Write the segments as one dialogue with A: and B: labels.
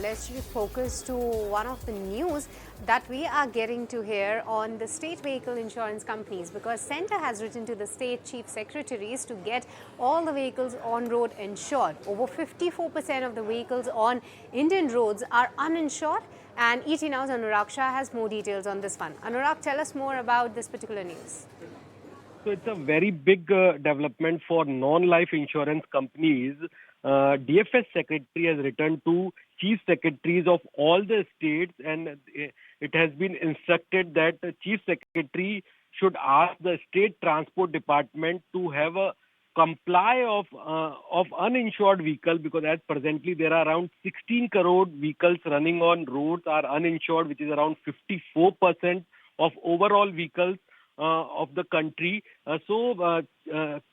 A: let's shift focus to one of the news that we are getting to hear on the state vehicle insurance companies, because Centre has written to the state chief secretaries to get all the vehicles on road insured. Over 54% of the vehicles on Indian roads are uninsured, and ET Now's Anurag Shah has more details on this one. Anurag, tell us more about this particular news.
B: So it's a very big development for non-life insurance companies. DFS secretary has written to chief secretaries of all the states, and it has been instructed that the chief secretary should ask the state transport department to have a comply of uninsured vehicle, because as presently there are around 16 crore vehicles running on roads are uninsured, which is around 54% of overall vehicles of the country. So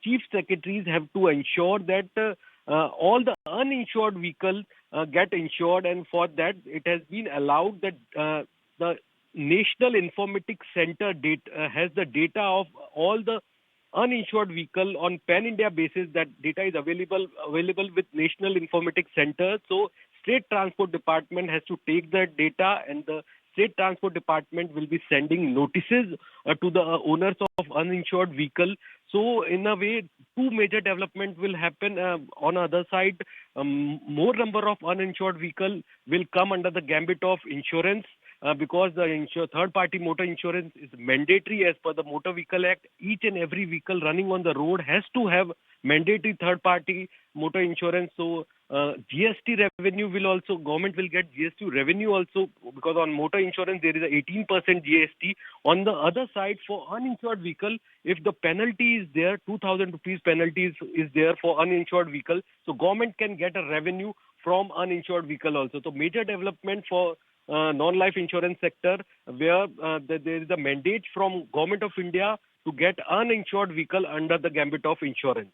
B: chief secretaries have to ensure that all the uninsured vehicles get insured, and for that it has been allowed that the National Informatics Center has the data of all the uninsured vehicle on pan-India basis. That data is available with National Informatics Center. So State Transport Department has to take that data, and the State Transport Department will be sending notices to the owners of uninsured vehicle. So in a way, two major developments will happen. On the other side, more number of uninsured vehicle will come under the gambit of insurance, because the third-party motor insurance is mandatory as per the Motor Vehicle Act. Each and every vehicle running on the road has to have mandatory third-party motor insurance. So GST revenue will also, government will get GST revenue also, because on motor insurance there is a 18% GST. On the other side, for uninsured vehicle, if the penalty is there, 2,000 rupees penalty is there for uninsured vehicle, so government can get a revenue from uninsured vehicle also. So major development for non-life insurance sector, where there is a mandate from Government of India to get uninsured vehicle under the gambit of insurance.